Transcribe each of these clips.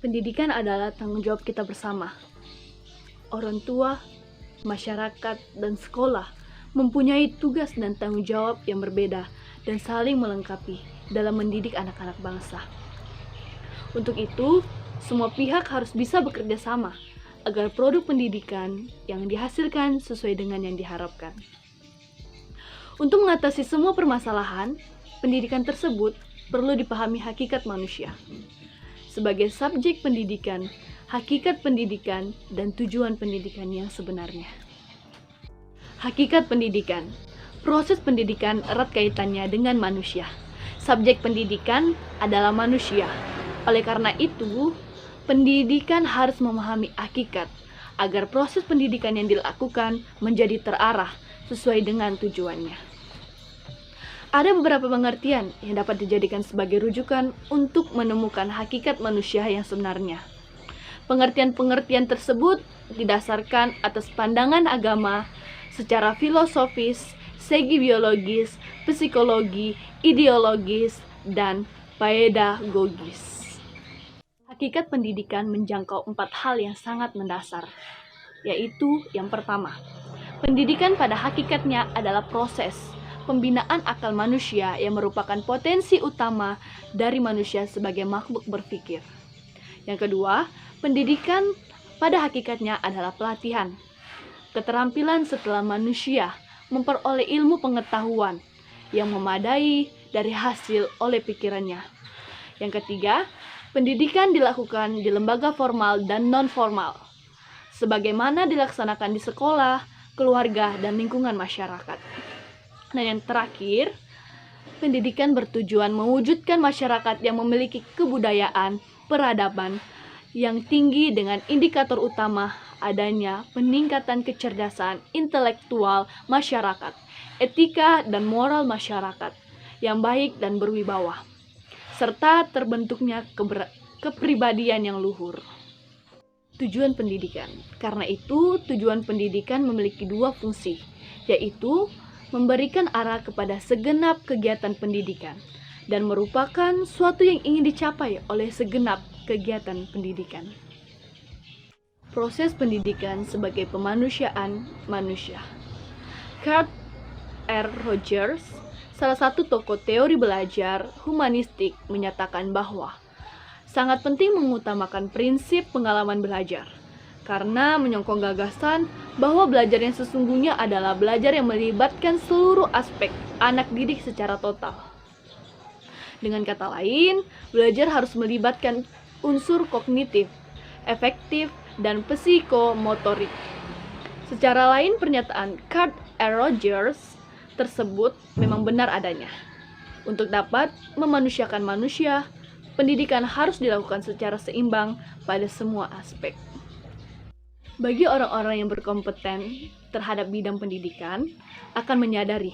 Pendidikan adalah tanggung jawab kita bersama. Orang tua, masyarakat, dan sekolah mempunyai tugas dan tanggung jawab yang berbeda dan saling melengkapi dalam mendidik anak-anak bangsa. Untuk itu, semua pihak harus bisa bekerja sama agar produk pendidikan yang dihasilkan sesuai dengan yang diharapkan. Untuk mengatasi semua permasalahan, pendidikan tersebut perlu dipahami hakikat manusia. Sebagai subjek pendidikan, hakikat pendidikan, dan tujuan pendidikan yang sebenarnya. Hakikat pendidikan. Proses pendidikan erat kaitannya dengan manusia. Subjek pendidikan adalah manusia. Oleh karena itu, pendidikan harus memahami hakikat agar proses pendidikan yang dilakukan menjadi terarah sesuai dengan tujuannya. Ada beberapa pengertian yang dapat dijadikan sebagai rujukan untuk menemukan hakikat manusia yang sebenarnya. Pengertian-pengertian tersebut didasarkan atas pandangan agama secara filosofis, segi biologis, psikologi, ideologis, dan pedagogis. Hakikat pendidikan menjangkau 4 hal yang sangat mendasar, yaitu yang pertama, pendidikan pada hakikatnya adalah proses pembinaan akal manusia yang merupakan potensi utama dari manusia sebagai makhluk berpikir. Yang kedua, pendidikan pada hakikatnya adalah pelatihan, keterampilan setelah manusia memperoleh ilmu pengetahuan yang memadai dari hasil oleh pikirannya. Yang ketiga, pendidikan dilakukan di lembaga formal dan non-formal, sebagaimana dilaksanakan di sekolah, keluarga, dan lingkungan masyarakat. Nah, yang terakhir, pendidikan bertujuan mewujudkan masyarakat yang memiliki kebudayaan, peradaban yang tinggi dengan indikator utama adanya peningkatan kecerdasan intelektual masyarakat, etika dan moral masyarakat yang baik dan berwibawa, serta terbentuknya kepribadian yang luhur. Tujuan pendidikan. Karena itu, tujuan pendidikan memiliki 2 fungsi, yaitu memberikan arah kepada segenap kegiatan pendidikan dan merupakan suatu yang ingin dicapai oleh segenap kegiatan pendidikan. Proses pendidikan sebagai pemanusiaan manusia. Carl R. Rogers, salah satu tokoh teori belajar humanistik, menyatakan bahwa sangat penting mengutamakan prinsip pengalaman belajar, karena menyokong gagasan bahwa belajar yang sesungguhnya adalah belajar yang melibatkan seluruh aspek anak didik secara total. Dengan kata lain, belajar harus melibatkan unsur kognitif, efektif, dan psikomotorik. Secara lain, pernyataan Carl R. Rogers tersebut memang benar adanya. Untuk dapat memanusiakan manusia, pendidikan harus dilakukan secara seimbang pada semua aspek. Bagi orang-orang yang berkompeten terhadap bidang pendidikan, akan menyadari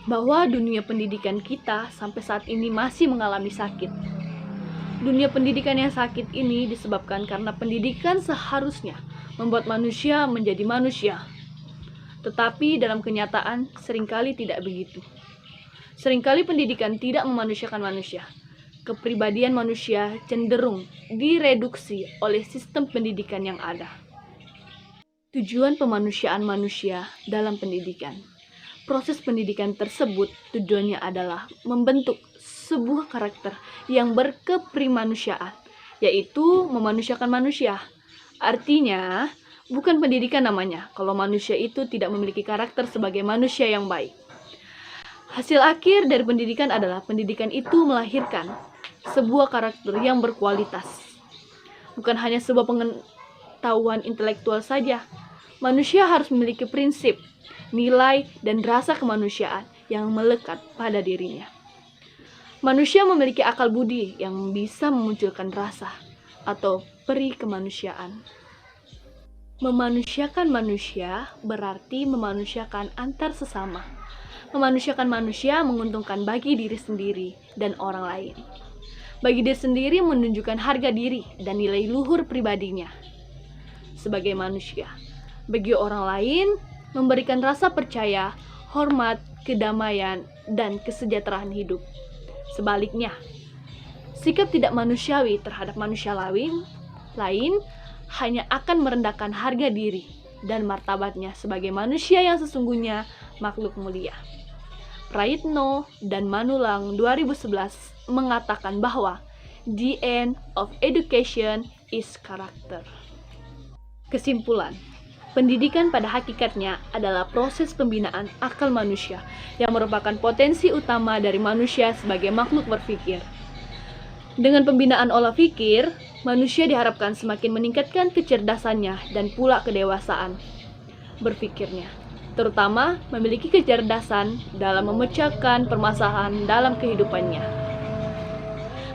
bahwa dunia pendidikan kita sampai saat ini masih mengalami sakit. Dunia pendidikan yang sakit ini disebabkan karena pendidikan seharusnya membuat manusia menjadi manusia. Tetapi dalam kenyataan seringkali tidak begitu. Seringkali pendidikan tidak memanusiakan manusia. Kepribadian manusia cenderung direduksi oleh sistem pendidikan yang ada. Tujuan pemanusiaan manusia dalam pendidikan. Proses pendidikan tersebut tujuannya adalah membentuk sebuah karakter yang berkeprimanusiaan, yaitu memanusiakan manusia. Artinya, bukan pendidikan namanya kalau manusia itu tidak memiliki karakter sebagai manusia yang baik. Hasil akhir dari pendidikan adalah pendidikan itu melahirkan sebuah karakter yang berkualitas. Bukan hanya sebuah pengetahuan intelektual saja. Manusia harus memiliki prinsip, nilai, dan rasa kemanusiaan yang melekat pada dirinya. Manusia memiliki akal budi yang bisa memunculkan rasa atau peri kemanusiaan. Memanusiakan manusia berarti memanusiakan antar sesama. Memanusiakan manusia menguntungkan bagi diri sendiri dan orang lain. Bagi diri sendiri menunjukkan harga diri dan nilai luhur pribadinya sebagai manusia. Bagi orang lain, memberikan rasa percaya, hormat, kedamaian, dan kesejahteraan hidup. Sebaliknya, sikap tidak manusiawi terhadap manusia lain lain hanya akan merendahkan harga diri dan martabatnya sebagai manusia yang sesungguhnya makhluk mulia. Praitno dan Manulang 2011 mengatakan bahwa the end of education is character. Kesimpulan, pendidikan pada hakikatnya adalah proses pembinaan akal manusia yang merupakan potensi utama dari manusia sebagai makhluk berpikir. Dengan pembinaan olah pikir, manusia diharapkan semakin meningkatkan kecerdasannya dan pula kedewasaan berpikirnya, terutama memiliki kecerdasan dalam memecahkan permasalahan dalam kehidupannya.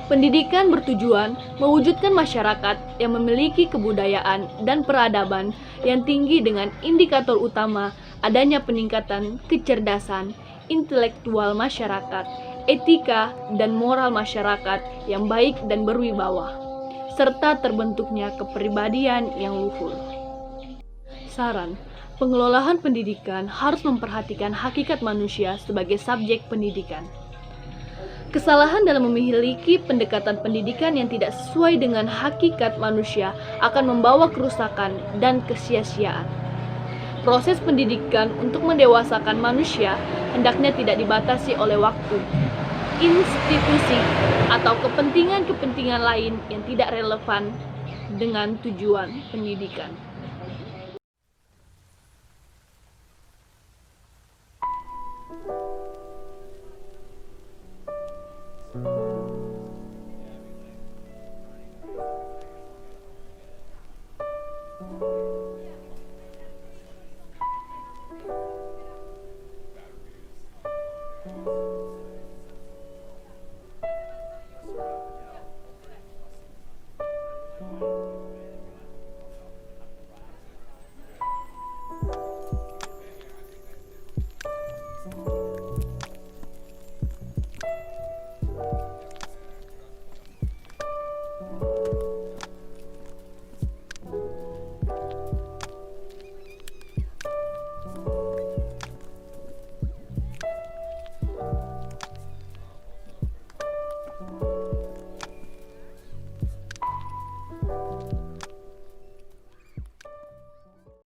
Pendidikan bertujuan mewujudkan masyarakat yang memiliki kebudayaan dan peradaban yang tinggi dengan indikator utama adanya peningkatan kecerdasan intelektual masyarakat, etika dan moral masyarakat yang baik dan berwibawa, serta terbentuknya kepribadian yang luhur. Saran, pengelolaan pendidikan harus memperhatikan hakikat manusia sebagai subjek pendidikan. Kesalahan dalam memiliki pendekatan pendidikan yang tidak sesuai dengan hakikat manusia akan membawa kerusakan dan kesia-siaan. Proses pendidikan untuk mendewasakan manusia hendaknya tidak dibatasi oleh waktu, institusi, atau kepentingan-kepentingan lain yang tidak relevan dengan tujuan pendidikan.